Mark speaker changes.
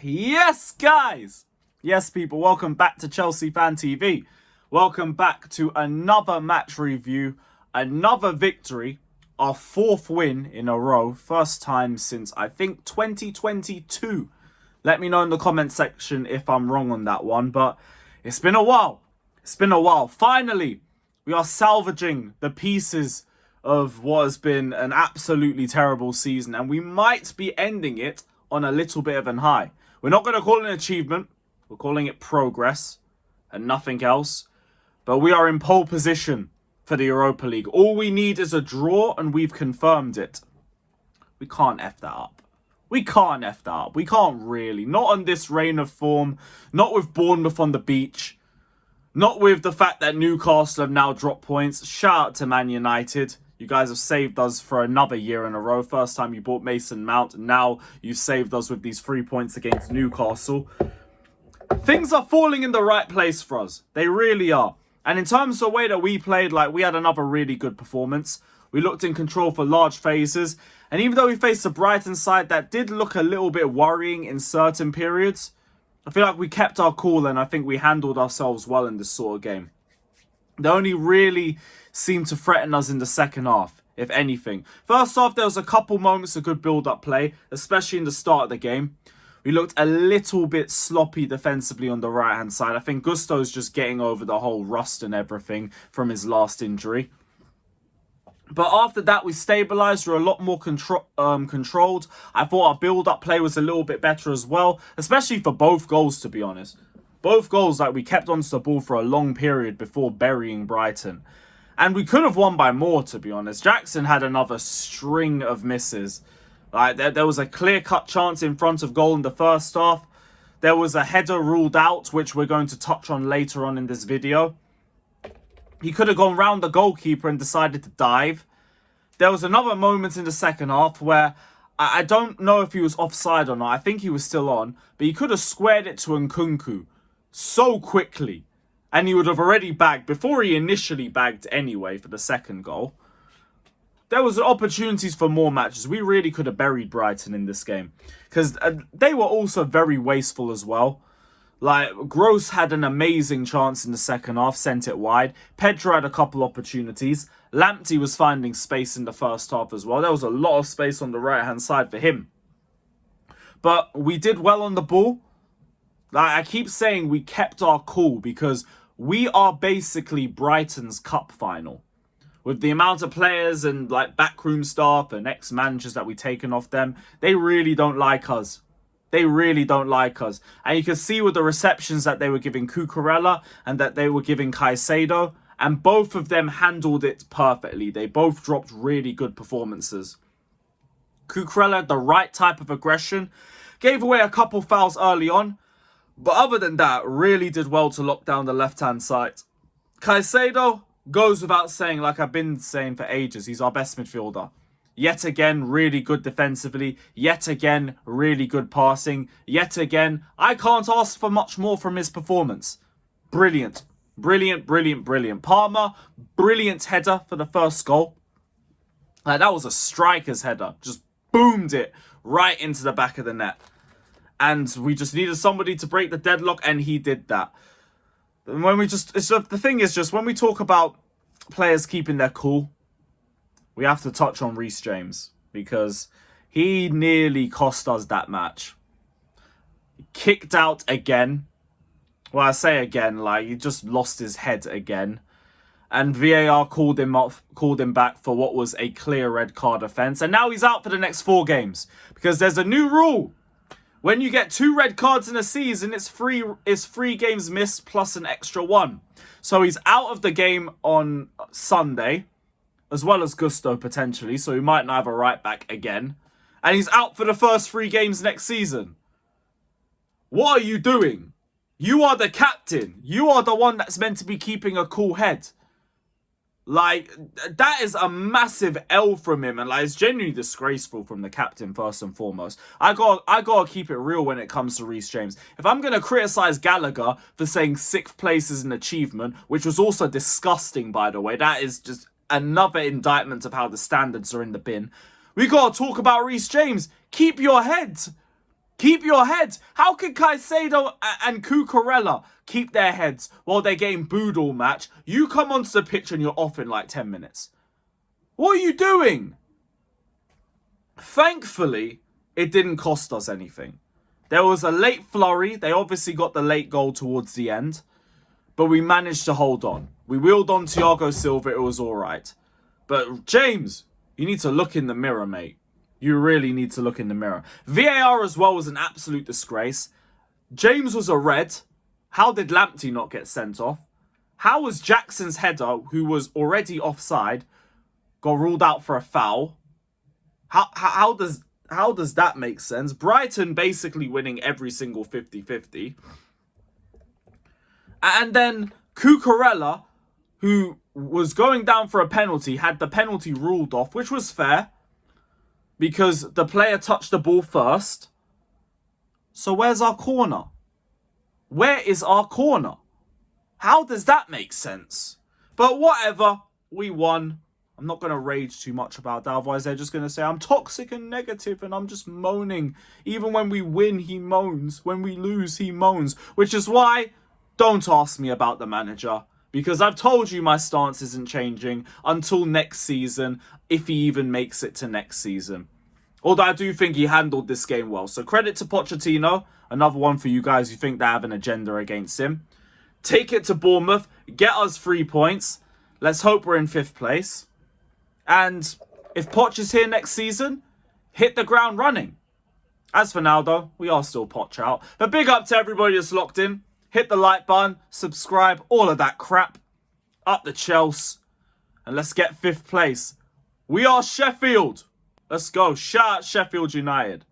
Speaker 1: Yes, guys. Yes, people. Welcome back to Chelsea Fan TV. Welcome back to another match review, another victory, our fourth win in a row. First time since, I think, 2022. Let me know in the comment section if I'm wrong on that one, but it's been a while. It's been a while. Finally, we are salvaging the pieces of what has been an absolutely terrible season, and we might be ending it on a little bit of an high. We're not going to call it an achievement. We're calling it progress and nothing else. But we are in pole position for the Europa League. All we need is a draw, and we've confirmed it. We can't F that up. We can't F that up. We can't really. Not on this reign of form. Not with Bournemouth on the beach. Not with the fact that Newcastle have now dropped points. Shout out to Man United. You guys have saved us for another year in a row. First time you bought Mason Mount. Now you've saved us with these 3 points against Newcastle. Things are falling in the right place for us. They really are. And in terms of the way that we played, we had another really good performance. We looked in control for large phases. And even though we faced a Brighton side that did look a little bit worrying in certain periods, I feel like we kept our cool and I think we handled ourselves well in this sort of game. They only really seemed to threaten us in the second half, if anything. First half, there was a couple moments of good build-up play, especially in the start of the game. We looked a little bit sloppy defensively on the right-hand side. I think Gusto's just getting over the whole rust and everything from his last injury. But after that, we stabilised. We're a lot more controlled. I thought our build-up play was a little bit better as well, especially for both goals, to be honest. Both goals, we kept onto the ball for a long period before burying Brighton. And we could have won by more, to be honest. Jackson had another string of misses. There was a clear-cut chance in front of goal in the first half. There was a header ruled out, which we're going to touch on later on in this video. He could have gone round the goalkeeper and decided to dive. There was another moment in the second half where I don't know if he was offside or not. I think he was still on. But he could have squared it to Nkunku so quickly. And he would have already bagged before he initially bagged anyway for the second goal. There was opportunities for more matches. We really could have buried Brighton in this game. Because they were also very wasteful as well. Gross had an amazing chance in the second half, sent it wide. Pedro had a couple opportunities. Lamptey was finding space in the first half as well. There was a lot of space on the right-hand side for him. But we did well on the ball. I keep saying we kept our cool because we are basically Brighton's cup final. With the amount of players and backroom staff and ex-managers that we've taken off them, they really don't like us. They really don't like us. And you can see with the receptions that they were giving Cucurella and that they were giving Caicedo. And both of them handled it perfectly. They both dropped really good performances. Cucurella had the right type of aggression. Gave away a couple fouls early on. But other than that, really did well to lock down the left-hand side. Caicedo goes without saying, like I've been saying for ages, he's our best midfielder. Yet again, really good defensively. Yet again, really good passing. Yet again, I can't ask for much more from his performance. Brilliant. Brilliant, brilliant, brilliant. Palmer, brilliant header for the first goal. That was a striker's header. Just boomed it right into the back of the net. And we just needed somebody to break the deadlock, and he did that. And the thing is just, when we talk about players keeping their cool, we have to touch on Reece James. Because he nearly cost us that match. Kicked out again. Well, I say again, he just lost his head again. And VAR called him back for what was a clear red card offence. And now he's out for the next 4 games. Because there's a new rule. When you get 2 red cards in a season, it's 3 games missed plus an extra 1. So he's out of the game on Sunday, as well as Gusto potentially. So he might not have a right back again. And he's out for the first 3 games next season. What are you doing? You are the captain. You are the one that's meant to be keeping a cool head. That is a massive L from him, and it's genuinely disgraceful from the captain first and foremost. I gotta keep it real when it comes to Reece James. If I'm gonna criticize Gallagher for saying 6th place is an achievement, which was also disgusting, by the way, that is just another indictment of how the standards are in the bin. We gotta talk about Reece James. Keep your head. Keep your heads. How can Caicedo and Cucurella keep their heads while they're getting booed all match? You come onto the pitch and you're off in like 10 minutes. What are you doing? Thankfully, it didn't cost us anything. There was a late flurry. They obviously got the late goal towards the end. But we managed to hold on. We wheeled on Thiago Silva. It was all right. But James, you need to look in the mirror, mate. You really need to look in the mirror. VAR as well was an absolute disgrace. James was a red. How did Lamptey not get sent off? How was Jackson's header, who was already offside, got ruled out for a foul? How does that make sense? Brighton basically winning every single 50-50. And then Cucurella, who was going down for a penalty, had the penalty ruled off, which was fair. Because the player touched the ball first. So where's our corner? Where is our corner? How does that make sense? But whatever, we won. I'm not going to rage too much about that. Otherwise, they're just going to say I'm toxic and negative and I'm just moaning. Even when we win, he moans. When we lose, he moans. Which is why, don't ask me about the manager. Because I've told you my stance isn't changing until next season, if he even makes it to next season. Although I do think he handled this game well. So credit to Pochettino. Another one for you guys who think they have an agenda against him. Take it to Bournemouth. Get us 3 points. Let's hope we're in 5th place. And if Poch is here next season, hit the ground running. As for now, though, we are still Poch out. But big up to everybody that's locked in. Hit the like button, subscribe, all of that crap. Up the Chelsea. And let's get 5th place. We are Sheffield. Let's go. Shout out Sheffield United.